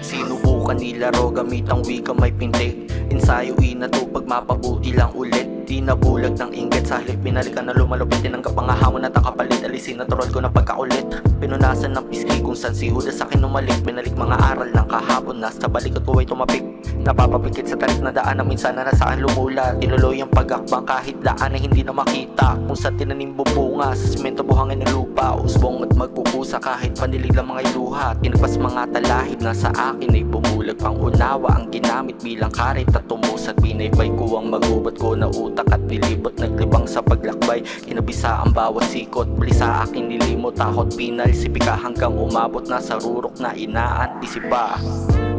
Sinubukan nilaro gamit ang wika may pintig. Ensayo inatupag mapabuti lang ulit. Di nabulag ng inggit sa halip binalikan na lumalupit. Tinanggap ang hamon at ang kapalit. Alisin natural ko ng pagkaulit. Pinunasan ng pisngi kung saan si Judas akin umalik. Binalik mga aral ng kahapon na sa balikot ko ay tumapik. Napapapikit sa tarik na daan na minsan na nasaan lumula. Tinuloy ang pag-akbang kahit daan na hindi na makita. Kung saan tinanim bubunga sa simento buhangin ng lupa. Usbong at magkukusa kahit panilig lang mga iluha. Tinagpas mga talahib na sa akin ay bumulag pang unawa. Ang ginamit bilang karit at tumusad. Binaybay ko ang magubat ko na utak at nilibot. Naglibang sa paglakbay, kinabisa ang bawat sikot. Bali sa akin nilimot, takot pinalsipika hanggang umabot na sa rurok na inaantisipa.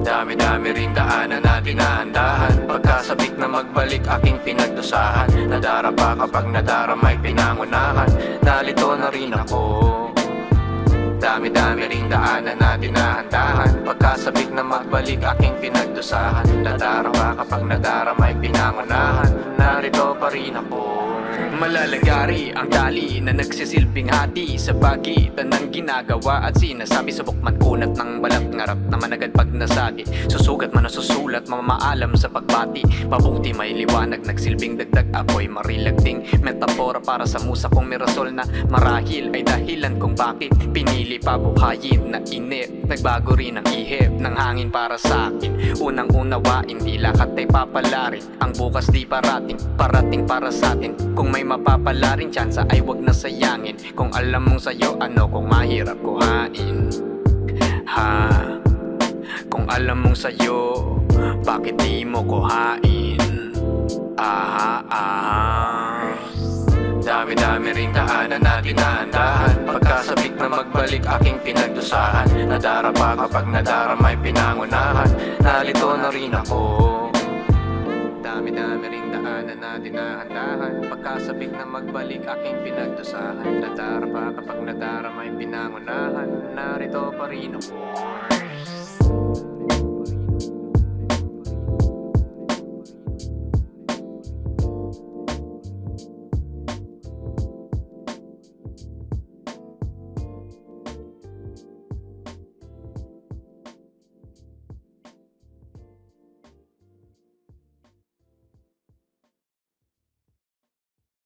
Dami-dami ring daanan na dinahandahan. Pagkasabik na magbalik aking pinagdusahan. Nadarapa kapag nadaramay pinangunahan. Nalito na rin ako. Dami-dami ring daanan na dinahandahan. Pagkasabik na magbalik aking pinagdusahan. Nadarapa kapag nadaramay pinangunahan. Narito pa rin ako. Malalagari ang tali na nagsisilbing hati sa pagitan ng ginagawa at sinasabi. Subok man kunat ng balat ngarap na managad pag nasagi. Susugat man o susulat mamaalam sa pagbati. Mabuti may liwanag nagsilbing dagdag. Ako'y marilagding metapora para sa musa kong mirasol na marahil ay dahilan kung bakit pinili pabuhayin na init. Nagbago rin ang ihip ng hangin para sa akin. Unang unawain di lakat ay papalarin. Ang bukas di parating para sa atin. Kung may mapapala rin tsansa ay wag na sayangin. Kung alam mong sayo ano kung mahirap kuhain. Ha, kung alam mong sayo bakit di mo kuhain. Dami-dami ring daanan na dinahandahan. Pagkasabik na magbalik aking pinagdusahan. Nadarapa kapag nadaramay pinangunahan. Nalito na rin ako. Dami-dami ring daanan na dinahandahan. Pagkasabik na magbalik aking pinagdusahan. Nadarapa kapag nadaramay pinangunahan. Narito pa rin ako.